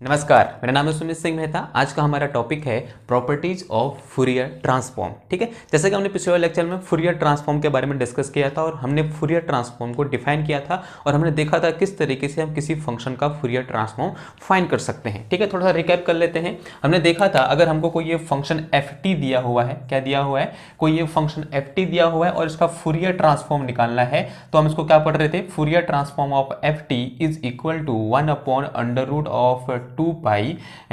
नमस्कार, मेरा नाम है सुमित सिंह मेहता। आज का हमारा टॉपिक है प्रॉपर्टीज ऑफ फूरियर ट्रांसफॉर्म। ठीक है, जैसे कि हमने पिछले वाले लेक्चर में फूरियर ट्रांसफॉर्म के बारे में डिस्कस किया था और हमने फूरियर ट्रांसफॉर्म को डिफाइन किया था और हमने देखा था किस तरीके से हम किसी फंक्शन का फूरियर ट्रांसफॉर्म फाइंड कर सकते हैं। ठीक है, थोड़ा सा रिकैप कर लेते हैं। हमने देखा था अगर हमको कोई ये फंक्शन एफ टी दिया हुआ है, क्या दिया हुआ है, कोई ये फंक्शन एफ टी दिया हुआ है और इसका फूरियर ट्रांसफॉर्म निकालना है, तो हम इसको क्या पढ़ रहे थे, Fourier transform of F T is equal to 1/√ऑफ 2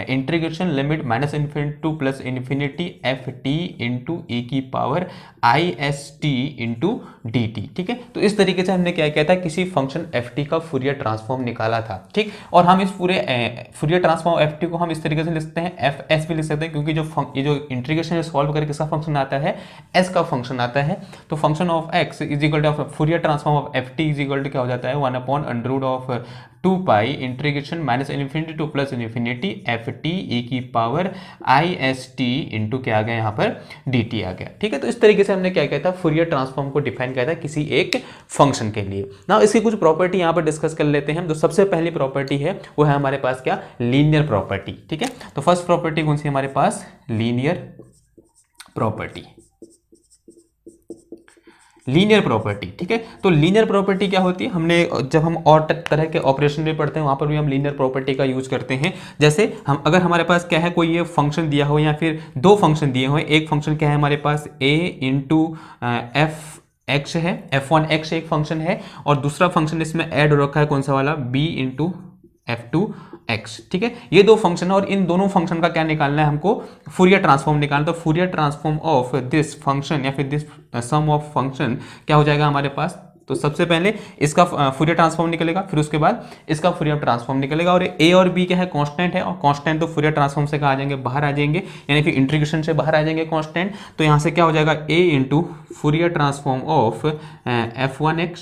integration limit minus infinity to plus infinity F T into E की power I S T into D T. ठीक है, तो इस तरीके से हमने क्या किया था, किसी फंक्शन एफ टी का फूरियर ट्रांसफॉर्म निकाला था। ठीक, और हम इस पूरे फूरियर ट्रांसफॉर्म एफ टी को हम इस तरीके से लिखते हैं, एफ एस भी लिख सकते हैं, क्योंकि ये जो इंटीग्रेशन सॉल्व करके किसका फंक्शन आता है, एस का फंक्शन आता है। तो function of X is equal to Fourier transform of F T is equal to क्या हो जाता है, 1/√ऑफ 2 integration minus infinity to plus infinity F T E की power I S T into क्या आ गया यहाँ पर डी टी आ गया। ठीक है, तो इस तरीके से हमने क्या किया था, फूरियर ट्रांसफॉर्म को डिफाइन किया था किसी एक फंक्शन के लिए। ना इसकी कुछ प्रॉपर्टी यहाँ पर डिस्कस कर लेते हैं। तो सबसे पहली प्रॉपर्टी है वो है हमारे पास क्या, लीनियर प्रॉपर्टी। ठीक है, तो फर्स्ट प्रॉपर्टी कौन सी हमारे पास, लीनियर प्रॉपर्टी। लीनियर प्रॉपर्टी, ठीक है, तो लीनियर प्रॉपर्टी क्या होती है, हमने जब हम और तरह के ऑपरेशन भी पढ़ते हैं वहां पर भी हम लीनियर प्रॉपर्टी का यूज करते हैं। जैसे हम अगर हमारे पास क्या है, कोई ये फंक्शन दिया हो या फिर दो फंक्शन दिए हुए, एक फंक्शन क्या है हमारे पास a इंटू एफ एक्स है, f1x एक फंक्शन है, और दूसरा फंक्शन इसमें ऐड हो रखा है कौन सा वाला, b इंटू f2x। ठीक है, ये दो फंक्शन है और इन दोनों फंक्शन का क्या निकालना है हमको, फूरियर ट्रांसफॉर्म निकालना। तो Fourier transform of this function या फिर दिस सम ऑफ फंक्शन क्या हो जाएगा हमारे पास, तो सबसे पहले इसका फूरियर ट्रांसफॉर्म निकलेगा, फिर उसके बाद इसका फूरियर ट्रांसफॉर्म निकलेगा। और ए और बी क्या है, कांस्टेंट है, और कांस्टेंट तो फूरियर ट्रांसफॉर्म से कहा आ जाएंगे, बाहर आ जाएंगे, यानी फिर इंटीग्रेशन से बाहर आ जाएंगे कांस्टेंट। तो यहाँ से क्या हो जाएगा, A into Fourier transform of f1x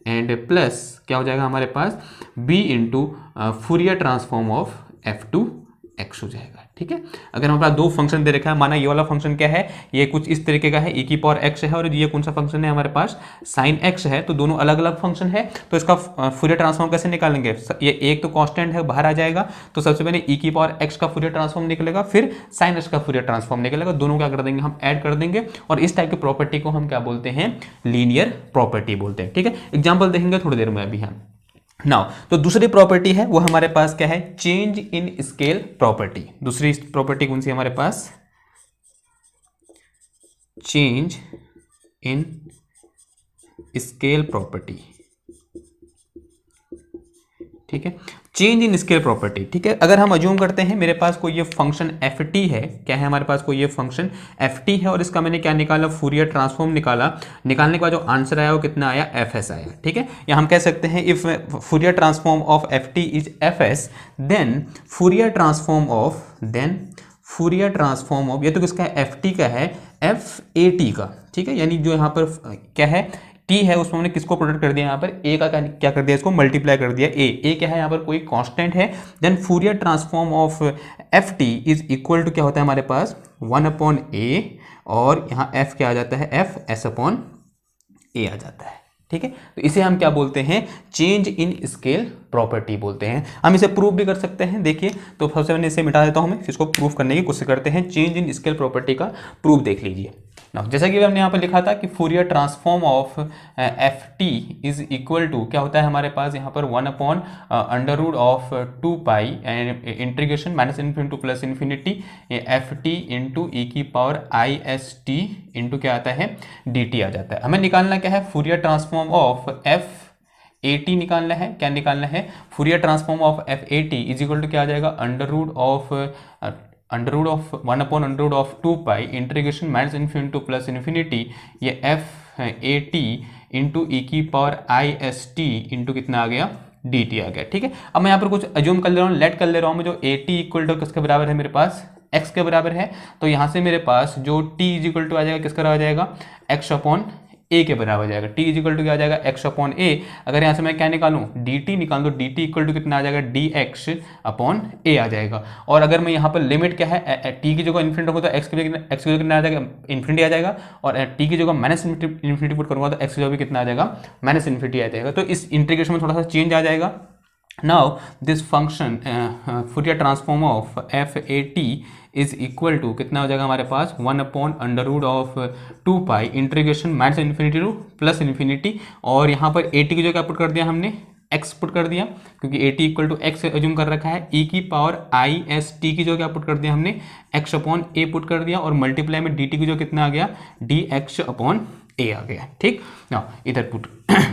and plus क्या हो जाएगा हमारे पास, B into Fourier transform of f2x हो जाएगा। ठीक है, अगर हमारे पास दो फंक्शन दे रखा है, माना ये वाला फंक्शन क्या है, ये कुछ इस तरीके का है, e की पावर x है, और ये कौन सा फंक्शन है हमारे पास, sin x है, तो दोनों अलग अलग फंक्शन है। तो इसका फूरियर ट्रांसफॉर्म कैसे निकालेंगे, ये एक तो कांस्टेंट है बाहर आ जाएगा, तो सबसे पहले e की पावर x का फूरियर ट्रांसफॉर्म निकलेगा, फिर sin x का फूरियर ट्रांसफॉर्म निकलेगा, दोनों क्या कर देंगे हम, ऐड कर देंगे, और इस टाइप की प्रॉपर्टी को हम क्या बोलते हैं, लीनियर प्रॉपर्टी बोलते हैं। ठीक है, एग्जाम्पल देखेंगे थोड़ी देर में अभी हम। नाउ तो दूसरी प्रॉपर्टी है वो हमारे पास क्या है, चेंज इन स्केल प्रॉपर्टी। दूसरी प्रॉपर्टी कौन सी हमारे पास, चेंज इन स्केल प्रॉपर्टी। ठीक है, चेंज इन स्केल प्रॉपर्टी। ठीक है, अगर हम अज्यूम करते हैं मेरे पास कोई ये फंक्शन एफ टी है, क्या है हमारे पास कोई ये फंक्शन एफ टी है, और इसका मैंने क्या निकाला, फूरियर ट्रांसफॉर्म निकाला। निकालने के बाद जो आंसर आया वो कितना आया, एफ एस आया। ठीक है, या हम कह सकते हैं if Fourier transform of F T is F S, then Fourier transform of ये तो किसका है, एफ टी का है, एफ ए टी का। ठीक है, यानी जो यहाँ पर क्या है, टी है उसमें हमने किसको प्रोडक्ट कर दिया, यहाँ पर ए का क्या कर दिया, इसको मल्टीप्लाई कर दिया, ए क्या है यहाँ पर कोई कांस्टेंट है। Then Fourier transform of F T is equal to क्या होता है हमारे पास, 1/a, और यहाँ एफ क्या आ जाता है, एफ एस अपॉन ए आ जाता है। ठीक है, तो इसे हम क्या बोलते हैं, चेंज इन स्केल प्रॉपर्टी बोलते हैं। हम इसे प्रूव भी कर सकते हैं, देखिए, तो सबसे पहले इसे मिटा देता हूं मैं, इसको प्रूव करने की कोशिश करते हैं। चेंज इन स्केल प्रॉपर्टी का प्रूफ देख लीजिए। जैसा कि हमने यहाँ पर लिखा था कि Fourier transform of F T is equal to क्या होता है हमारे पास यहाँ पर, 1/√ऑफ 2 integration minus infinity to plus infinity F T into E की power I S T into क्या आता है, डी टी आ जाता है। हमें निकालना क्या है, Fourier transform of F A T निकालना है। क्या निकालना है, Fourier transform of F A T is equal to क्या आ जाएगा, under root of 1/√2 integration minus infinity to plus infinity ये F A T into E की power I S T into कितना आ गया, डी टी आ गया। ठीक है, अब मैं यहाँ पर कुछ अज्यूम कर ले रहा हूँ, लेट कर ले रहा हूँ मैं, जो ए टी इक्वल टू किसके बराबर है मेरे पास, एक्स के बराबर है। तो यहाँ से मेरे पास जो टी इज इक्वल टू आ जाएगा किसका आ जाएगा, एक्स अपॉन ए के बराबर हो जाएगा। टी इज इक्वल टू क्या आ जाएगा, एक्स अपॉन ए। अगर यहाँ से मैं क्या निकालूं, डी टी निकाल दो, डी टी इक्वल टू कितना आ जाएगा, डी एक्स अपॉन ए आ जाएगा। और अगर मैं यहाँ पर लिमिट क्या है, टी की जगह इन्फिनिटी होगा तो एक्स की जगह कितना आ जाएगा, इन्फिनिटी आ जाएगा, और टी की जगह माइनस इन्फिनिटी पुट करूँगा तो एक्स की जगह भी कितना आ जाएगा, माइनस इन्फिनिटी आ जाएगा। तो इस इंटीग्रेशन में थोड़ा सा चेंज आ जाएगा। Now this function Fourier transform of F A T is equal to कितना हो जाएगा हमारे पास 1/√2 pi integration minus infinity to plus infinity, और यहाँ पर ए टी की जगह पुट कर दिया हमने एक्स पुट कर दिया, क्योंकि A T equal to X assume कर रखा है, ई की पावर आई एस टी की जगह पुट कर दिया हमने एक्स अपॉन ए पुट कर दिया, और मल्टीप्लाई में डी टी की जो कितना आ गया डी एक्स अपॉन ए आ गया। ठीक ना, इधर पुट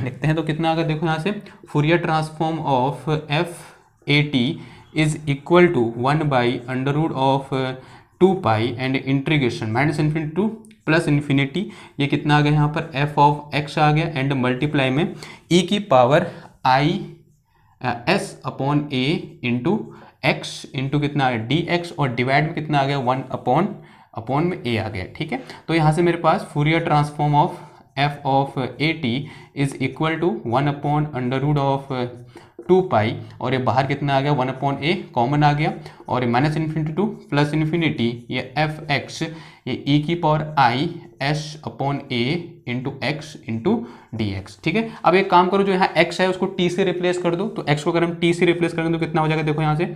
लिखते हैं तो कितना आ गया देखो यहाँ से Fourier transform of F A T is equal to 1/√2 pi and integration minus infinity to plus infinity, ये कितना आ गया यहाँ पर एफ ऑफ एक्स आ गया, एंड मल्टीप्लाई में ई की power I S upon A into x into कितना आ गया डी एक्स, और डिवाइड में कितना आ गया 1/अपॉन में ए आ गया। ठीक है, तो यहाँ से मेरे पास Fourier transform of F of A T is equal to 1/√2 pi, और ये बाहर कितना आ गया 1/a कॉमन आ गया, और minus infinity to plus infinity ये एफ एक्स ये ई की power I S upon A into x into D x. ठीक है, अब एक काम करो, जो यहाँ x है उसको t से रिप्लेस कर दो, तो x को अगर हम t से रिप्लेस करेंगे तो कितना हो जाएगा देखो यहाँ से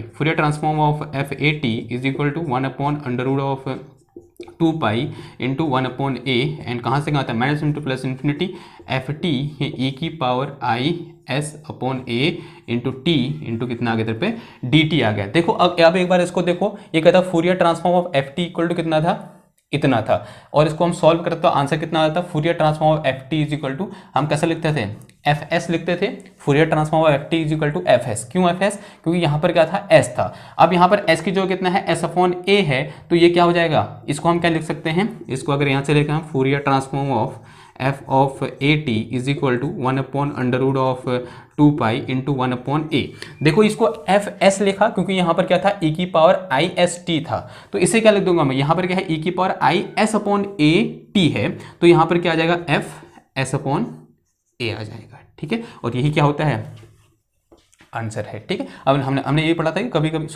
Fourier transform of F A T is equal to 1/√2 pi into 1/a, and कहाँ से कहाँ था minus into plus infinity F T E की power I S upon A into T into कितना आ गया इधर पे डी टी आ गया। देखो अब एक बार इसको देखो, ये कहता Fourier transform of F T equal to कितना था इतना था, और इसको हम सॉल्व करते तो आंसर कितना आता था Fourier transform of F T is equal to हम कैसे लिखते थे एफ एस लिखते थे, Fourier transform of F T is equal to F S. क्यों एफ एस? क्योंकि यहाँ पर क्या था एस था, अब यहाँ पर एस की जो कितना है एस अपॉन ए है, तो ये क्या हो जाएगा, इसको हम क्या लिख सकते हैं, इसको अगर यहाँ से लेकर हम Fourier transform of F of A T is equal to 1/√2 pi into 1/a। देखो इसको एफ एस लिखा क्योंकि यहाँ पर क्या था ई की पावर आई एस टी था, तो इसे क्या लिख दूंगा मैं, यहाँ पर क्या है ई की power I S upon A T है, तो यहाँ पर क्या आ जाएगा एफ एस अपॉन ए आ जाएगा। ठीक है, और यही क्या होता है आंसर है। ठीक है, अब हमने ये पढ़ा था कि कभी कभी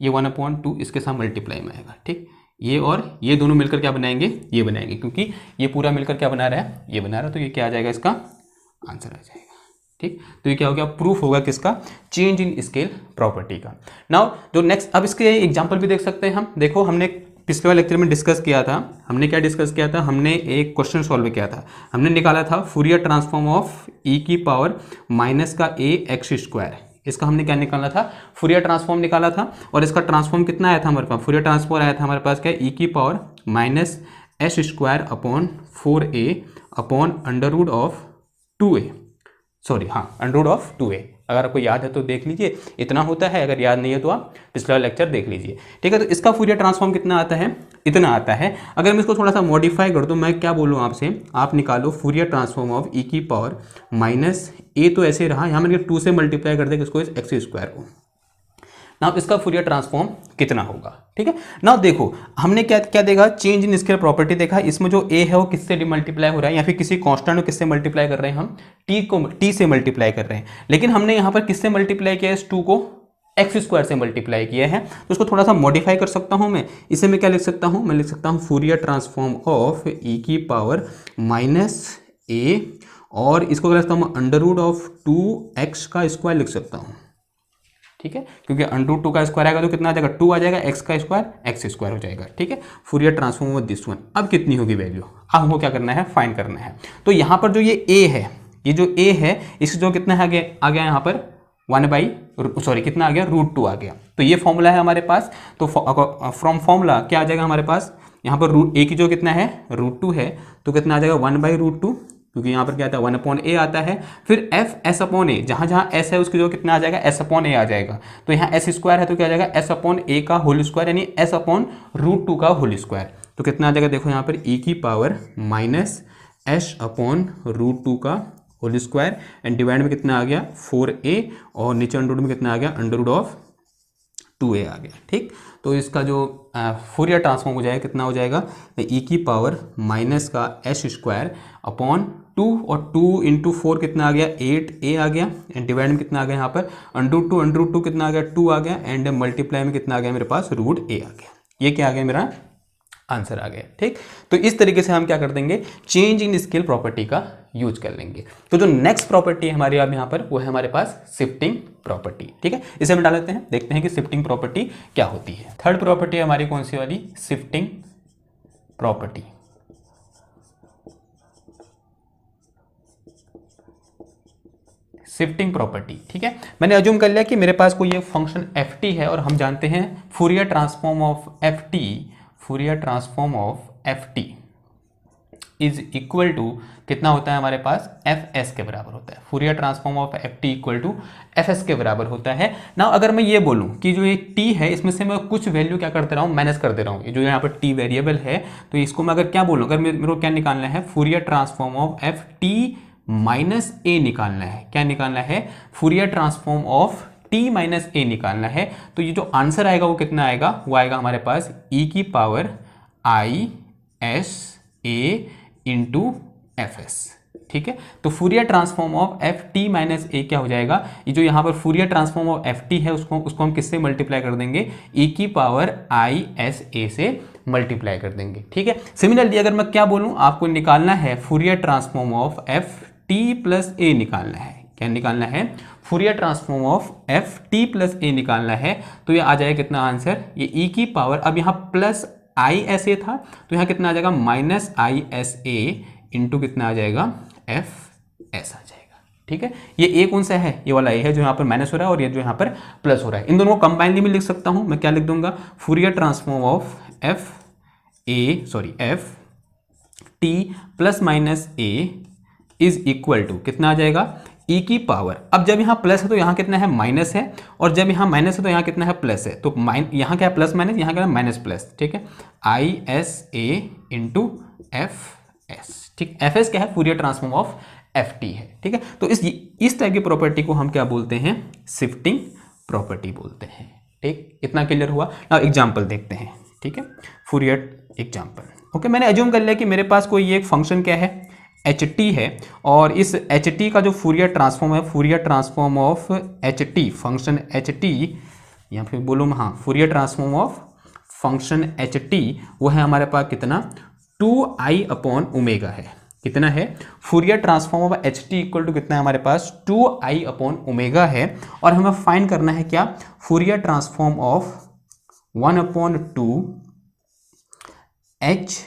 ये 1/2 इसके साथ मल्टीप्लाई में आएगा। ठीक, ये और ये दोनों मिलकर क्या बनाएंगे, ये बनाएंगे, क्योंकि ये पूरा मिलकर क्या बना रहा है, ये बना रहा है, तो ये क्या आ जाएगा, इसका आंसर आ जाएगा। ठीक, तो ये क्या हो गया, प्रूफ होगा किसका, चेंज इन स्केल प्रॉपर्टी का। नाउ जो नेक्स्ट, अब इसके एग्जांपल भी देख सकते हैं हम। देखो हमने पिछले वाले लेक्चर में डिस्कस किया था, हमने क्या डिस्कस किया था, हमने एक क्वेश्चन सॉल्व किया था, हमने निकाला था फूरियर ट्रांसफॉर्म ऑफ ई की पावर माइनस का ए एक्स स्क्वायर, इसका हमने क्या निकाला था, फूरियर ट्रांसफॉर्म निकाला था, और इसका ट्रांसफॉर्म कितना आया था हमारे पास, फूरियर ट्रांसफॉर्म आया था हमारे पास क्या, ई की power minus S square upon 4a upon √2a, √2a। अगर आपको याद है तो देख लीजिए, इतना होता है, अगर याद नहीं है तो आप पिछला लेक्चर देख लीजिए। ठीक है, तो इसका फूरियर ट्रांसफॉर्म कितना आता है, इतना आता है। अगर मैं इसको थोड़ा सा मॉडिफाई कर दूं, मैं क्या बोलूं आपसे, आप निकालो फूरियर ट्रांसफॉर्म ऑफ ई की पावर माइनस ए, तो ऐसे रहा, यहाँ मैंने 2 से मल्टीप्लाई कर देगा इसको एक्स स्क्वायर को, ना इसका फूरियर ट्रांसफॉर्म कितना होगा। ठीक है, ना देखो हमने क्या क्या देखा, चेंज इन स्केल प्रॉपर्टी देखा, इसमें जो ए है वो किससे मल्टीप्लाई हो रहा है, या फिर किसी कांस्टेंट को किससे मल्टीप्लाई कर रहे हैं, हम टी से मल्टीप्लाई कर रहे हैं, लेकिन हमने यहाँ पर किससे मल्टीप्लाई किया है, इस 2 को एक्स स्क्वायर से मल्टीप्लाई किया है, तो उसको थोड़ा सा मॉडिफाई कर सकता हूँ मैं, इसे मैं क्या लिख सकता हूँ, मैं लिख सकता हूँ फूरियर ट्रांसफॉर्म ऑफ ई की पावर माइनस ए, और इसको क्या लिखता हूँ √2x का स्क्वायर लिख सकता हूँ। ठीक है, क्योंकि √2 का स्क्वायर आएगा तो कितना आ जाएगा, 2 आ जाएगा, x का स्क्वायर एक्स स्क्वायर हो जाएगा। ठीक है, Fourier transform of this one, अब कितनी होगी वैल्यू, अब हमको क्या करना है, फाइंड करना है। तो यहाँ पर जो ये a है, ये जो a है, इससे जो कितना आ गया यहाँ पर कितना आ गया, √2 आ गया, तो ये फॉर्मूला है हमारे पास। तो फ्रॉम फॉर्मूला क्या आ जाएगा हमारे पास, यहाँ पर a की जो कितना है √2 है, तो कितना आ जाएगा 1/√2, क्योंकि यहाँ पर क्या आता है 1/a आता है, फिर एफ एस अपॉन ए, जहाँ जहाँ एस है उसकी जो कितना आ जाएगा एस अपॉन ए आ जाएगा, तो यहाँ एस स्क्वायर है तो क्या आ जाएगा एस अपॉन ए का होल स्क्वायर, यानी एस अपॉन √2 का होल स्क्वायर, तो कितना आ जाएगा देखो यहाँ पर ई की पावर माइनस एस अपॉन √2 का होल स्क्वायर, एंड डिवाइड में कितना आ गया 4a, और नीचे अंडर में कितना आ गया √2a आ गया। ठीक, तो इसका जो फूरियर ट्रांसफॉर्म हो जाएगा कितना हो जाएगा, ई की पावर माइनस का एस स्क्वायर अपॉन 2, और 2 इंटू 4 कितना आ गया 8a आ गया, एंड डिवाइड में कितना आ गया यहाँ पर √2 कितना आ गया 2 आ गया, एंड मल्टीप्लाई में कितना आ गया मेरे पास √a आ गया। ये क्या आ गया, मेरा आंसर आ गया। ठीक, तो इस तरीके से हम क्या कर देंगे, चेंज इन स्केल प्रॉपर्टी का यूज कर लेंगे। तो जो नेक्स्ट प्रॉपर्टी है हमारी अब यहाँ पर वो है हमारे पास शिफ्टिंग प्रॉपर्टी। ठीक है, इसे हम डाल लेते हैं, देखते हैं कि शिफ्टिंग प्रॉपर्टी क्या होती है। थर्ड प्रॉपर्टी हमारी कौन सी वाली, शिफ्टिंग प्रॉपर्टी। शिफ्टिंग प्रॉपर्टी, ठीक है, मैंने अज्यूम कर लिया कि मेरे पास कोई एक फंक्शन एफ टी है और हम जानते हैं Fourier transform of F T, Fourier transform of F T is equal to कितना होता है हमारे पास, एफ एस के बराबर होता है। Fourier transform of F T equal to F S के बराबर होता है ना। अगर मैं ये बोलूं कि जो ये टी है इसमें से मैं कुछ वैल्यू क्या करते रहा हूँ, माइनस कर दे रहा हूँ, ये जो यहाँ पर टी वेरिएबल है, तो इसको मैं अगर क्या बोलूँ, अगर मेरे को क्या निकालना है, Fourier transform of F T minus A निकालना है। क्या निकालना है, Fourier transform of T minus A निकालना है। तो ये जो आंसर आएगा वो कितना आएगा, वो आएगा हमारे पास ई की power I S A into F S. ठीक है, तो Fourier transform of F T minus A क्या हो जाएगा, ये जो यहाँ पर Fourier transform of F T है उसको हम किससे मल्टीप्लाई कर देंगे, ई की पावर आई एस ए से मल्टीप्लाई कर देंगे। ठीक है, सिमिलरली अगर मैं क्या बोलूँ, आपको निकालना है Fourier transform of F T plus A निकालना है। क्या निकालना है, Fourier transform of F T plus A निकालना है। तो ये आ जाएगा कितना आंसर, ये ई की पावर, अब यहाँ प्लस आई एस ए था तो यहाँ कितना आ जाएगा, minus I S A into कितना आ जाएगा, एफ एस आ जाएगा। ठीक है, ये ए कौन सा है, ये वाला ए है जो यहाँ पर माइनस हो रहा है और ये जो यहाँ पर प्लस हो रहा है। इन दोनों को कंबाइनली में लिख सकता हूँ मैं, क्या लिख दूंगा, Fourier transform of F T plus minus A is equal to कितना आ जाएगा, ई की पावर, अब जब यहाँ प्लस है तो यहाँ कितना है, माइनस है, और जब यहाँ माइनस है तो यहाँ कितना है, प्लस है। तो यहाँ क्या है, प्लस माइनस, यहाँ क्या है, माइनस प्लस। ठीक है, आई S A into F S. ठीक, एफ एस क्या है, Fourier transform of F T है। ठीक है, तो इस टाइप की प्रॉपर्टी को हम क्या बोलते हैं, शिफ्टिंग प्रॉपर्टी बोलते हैं। ठीक, इतना क्लियर हुआ। अब एग्जाम्पल देखते हैं। ठीक है, फूरियर एग्जाम्पल। ओके, मैंने अज्यूम कर लिया कि मेरे पास कोई एक फंक्शन क्या है, एच टी है, और इस एच टी का जो फूरियर ट्रांसफॉर्म है, Fourier transform of H T, function H T, या फिर बोलूँ हाँ, Fourier transform of function H T, वो है हमारे पास कितना, 2i अपॉन ओमेगा है। कितना है, Fourier transform of H T equal to कितना है हमारे पास, 2i अपॉन ओमेगा है। और हमें फाइंड करना है क्या, Fourier transform of 1/2 H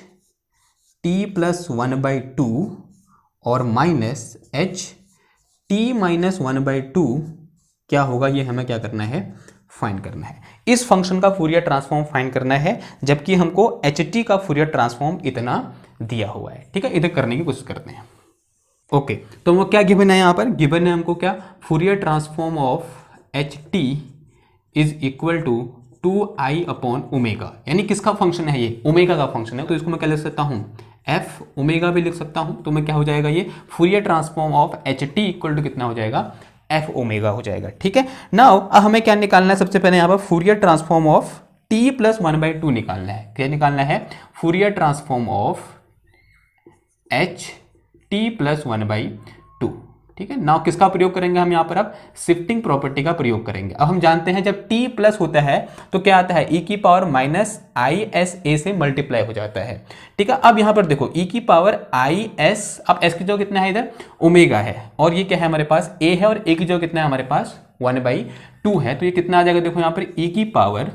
T plus 1/2 और माइनस एच टी माइनस 1/2 क्या होगा, ये हमें क्या करना है, फाइंड करना है। इस फंक्शन का फूरियर ट्रांसफॉर्म फाइंड करना है, जबकि हमको एच टी का फूरियर ट्रांसफॉर्म इतना दिया हुआ है। ठीक है, इधर करने की कोशिश करते हैं। ओके, तो वो क्या गिवन है यहाँ पर, गिवन है हमको क्या, Fourier transform of H T is equal to 2i upon omega, यानी किसका फंक्शन है, ये ओमेगा का फंक्शन है। तो इसको मैं क्या लिख सकता हूँ, एफ ओमेगा भी लिख सकता हूँ। तो मैं क्या हो जाएगा, ये Fourier transform of H T equal to कितना हो जाएगा, एफ ओमेगा हो जाएगा। ठीक है, नाउ अब हमें क्या निकालना है, सबसे पहले यहाँ पर Fourier transform of T plus 1/2 निकालना है। क्या निकालना है, Fourier transform of H T plus 1/2। ठीक है, नाउ किसका प्रयोग करेंगे हम यहाँ पर, अब शिफ्टिंग प्रॉपर्टी का प्रयोग करेंगे। अब हम जानते हैं जब t प्लस होता है तो क्या आता है, e की पावर माइनस आई एस ए से मल्टीप्लाई हो जाता है। ठीक है, अब यहाँ पर देखो e की पावर आई एस, अब s की जो कितना है इधर, ओमेगा है, और ये क्या है हमारे पास, a है, और a की जो कितना है हमारे पास 1/2 है। तो ये कितना आ जाएगा, देखो यहाँ पर e की पावर,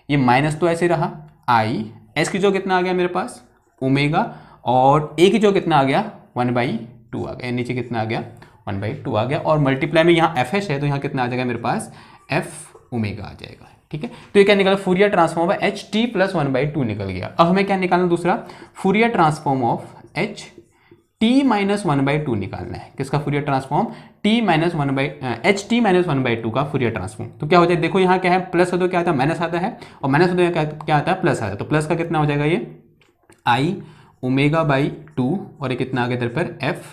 ये माइनस तो ऐसे रहा, आई s की जो कितना आ गया मेरे पास, ओमेगा, और a की जो कितना आ गया, 1/2 आ गया, नीचे कितना आ गया, 1/2 आ गया, और मल्टीप्लाई में यहाँ एफ एस है तो यहाँ कितना आ जाएगा मेरे पास, एफ ओमेगा आ जाएगा। ठीक है, तो ये क्या निकला, Fourier transform of H T plus 1/2 निकल गया। अब हमें क्या निकालना, दूसरा Fourier transform of H T minus 1/2 निकालना है। किसका Fourier transform, T minus H T minus 1/2 का फूरियर ट्रांसफॉर्म। तो क्या हो जाए, देखो यहाँ क्या है, प्लस हो तो क्या आता है, माइनस आता है, और माइनस हो तो क्या आता है, प्लस आता है। तो प्लस का कितना हो जाएगा, ये आई ओमेगा बाई 2, और ये कितना आ गया इधर पर, एफ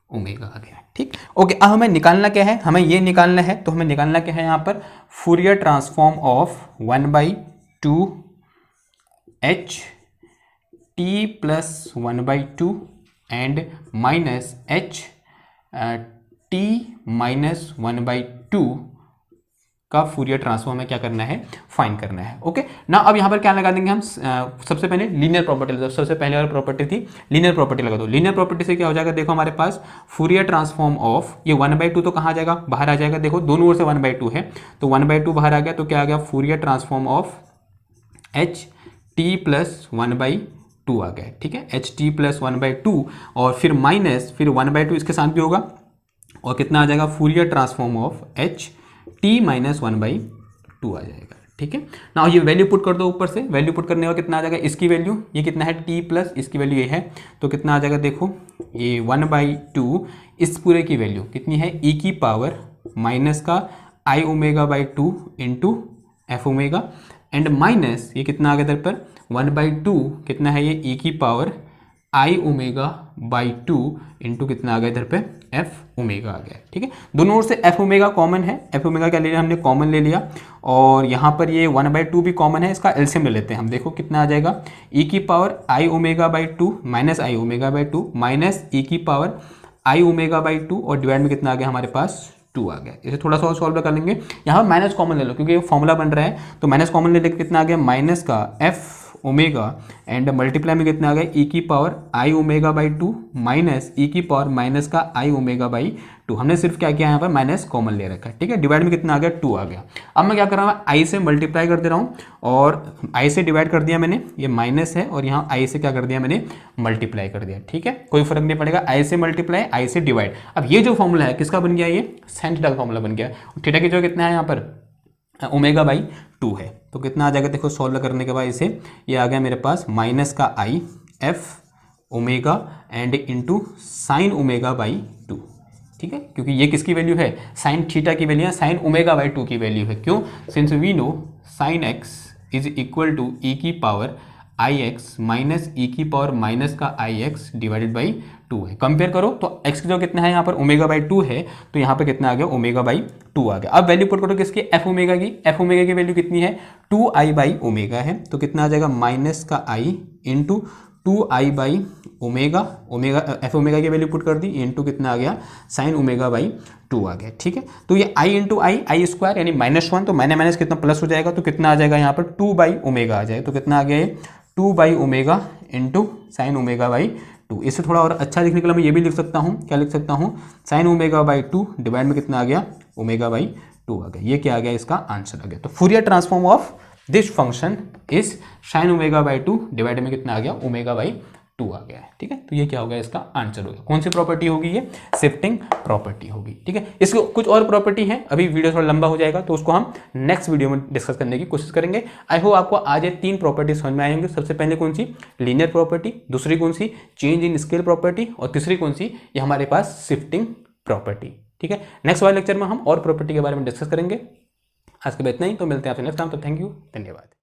ओमेगा आ गया। ठीक, ओके, अब हमें निकालना क्या है, हमें ये निकालना है। तो हमें निकालना क्या है यहाँ पर, Fourier transform of 1/2 H T plus 1/2 and minus H T minus 1/2 का फूरियर ट्रांसफॉर्म है क्या करना है, फाइंड करना है। ओके ना, अब यहाँ पर क्या लगा देंगे हम, सबसे पहले लीनियर प्रॉपर्टी, सबसे पहले वाली प्रॉपर्टी थी लीनियर प्रॉपर्टी लगा दो। लीनियर प्रॉपर्टी से क्या हो जाएगा, देखो हमारे पास फूरियर ट्रांसफॉर्म ऑफ ये 1/2 तो कहाँ आ जाएगा, बाहर आ जाएगा। देखो दोनों ओर से 1/2 है, तो 1/2 बाहर आ गया, तो क्या आ गया, Fourier transform of H T plus 1/2 आ गया। ठीक है, एच टी प्लस 1/2 और फिर माइनस, फिर 1/2 इसके साथ भी होगा और कितना आ जाएगा, Fourier transform of H T minus 1/2 आ जाएगा। ठीक है ना, ये वैल्यू पुट कर दो ऊपर से, वैल्यू पुट करने का कितना आ जाएगा, इसकी वैल्यू ये कितना है t प्लस इसकी वैल्यू ये है, तो कितना आ जाएगा, देखो ये 1/2 इस पूरे की वैल्यू कितनी है, e की पावर माइनस का i omega by 2 into F omega and minus ये कितना आ गया इधर पर 1/2 कितना है ये e की power i omega by 2 into कितना आ गया इधर पे एफ ओमेगा आ गया। ठीक है, दोनों ओर से एफ ओमेगा कॉमन है, एफ ओमेगा क्या ले लिया हमने, कॉमन ले लिया और यहाँ पर ये 1/2 भी कॉमन है, इसका एलसीएम ले लेते हैं हम। देखो कितना आ जाएगा, e की power i omega by 2 minus I omega by 2 minus e की पावर i ओमेगा बाई 2 और डिवाइड में कितना आ गया हमारे पास 2 आ गया। इसे थोड़ा सा और सॉल्व कर लेंगे, यहाँ माइनस कॉमन ले लो क्योंकि ये फॉर्मूला बन रहा है, तो माइनस कॉमन ले लेके कितना आ गया, माइनस का एफ ओमेगा एंड मल्टीप्लाई में कितना आ गया, e की power i omega by 2 minus e की पावर माइनस का i ओमेगा बाई 2। हमने सिर्फ क्या किया यहाँ पर माइनस कॉमन ले रखा है। ठीक है, डिवाइड में कितना आ गया 2 आ गया। अब मैं क्या कर रहा हूँ, i से मल्टीप्लाई कर दे रहा हूँ और i से डिवाइड कर दिया मैंने, ये माइनस है और यहाँ i से क्या कर दिया मैंने, मल्टीप्लाई कर दिया। ठीक है, कोई फर्क नहीं पड़ेगा, i से मल्टीप्लाई i से डिवाइड। अब ये जो फॉर्मूला है किसका बन गया, ये साइन थीटा का फॉर्मूला बन गया। थीटा की जो कितना है यहाँ पर ओमेगा बाई 2 है, तो कितना आ जाएगा, देखो सॉल्व करने के बाद इसे ये आ गया मेरे पास माइनस का i F omega and into sine omega by 2। ठीक है, क्योंकि ये किसकी वैल्यू है, साइन थीटा की वैल्यू है, साइन ओमेगा बाई 2 की वैल्यू है। क्यों, since we know sine X is equal to E की power I X minus E की पावर माइनस का आई एक्स डिवाइडेड बाई 2 है। कंपेयर करो तो x जो कितना है यहाँ पर ओमेगा बाई 2 है, तो यहाँ पे कितना आ गया, ओमेगा बाई 2 आ गया। अब वैल्यू पुट करो किसकी, एफ ओमेगा की, एफ ओमेगा की वैल्यू कितनी है 2i बाई ओमेगा है, तो कितना आ जाएगा माइनस का i into 2i by omega, omega F omega की वैल्यू पुट कर दी इंटू कितना आ गया साइन ओमेगा बाई 2 आ गया। ठीक है, तो ये i इंटू आई स्क्वायर यानी -1, तो माइनस माइनस कितना प्लस हो जाएगा, तो कितना आ जाएगा यहाँ पर 2 बाई ओमेगा आ जाएगा, तो कितना आ गया ये 2 by omega into sine omega by 2। इससे थोड़ा और अच्छा लिखने के लिए मैं ये भी लिख सकता हूँ, क्या लिख सकता हूँ, साइन ओमेगा बाई 2 डिवाइड में कितना आ गया, ओमेगा बाई 2 आ गया। ये क्या आ गया, इसका आंसर आ गया। तो Fourier transform of this function is sine omega by 2 divide में कितना आ गया, ओमेगा बाई 2 आ गया है। ठीक है, तो ये क्या होगा, इसका आंसर होगा। कौन सी प्रॉपर्टी होगी, ये शिफ्टिंग प्रॉपर्टी होगी। ठीक है, इसको कुछ और प्रॉपर्टी है, अभी वीडियो थोड़ा लंबा हो जाएगा तो उसको हम नेक्स्ट वीडियो में डिस्कस करने की कोशिश करेंगे। आई होप आपको आज ये 3 प्रॉपर्टी समझ में आएंगे। सबसे पहले कौन सी, लीनियर प्रॉपर्टी, दूसरी कौन सी, चेंज इन स्केल प्रॉपर्टी और तीसरी कौन सी, ये हमारे पास शिफ्टिंग प्रॉपर्टी। ठीक है, नेक्स्ट वाले लेक्चर में हम और प्रॉपर्टी के बारे में डिस्कस करेंगे। आज के बाद इतना ही, तो मिलते हैं आपसे नेक्स्ट टाइम। तो थैंक यू, धन्यवाद।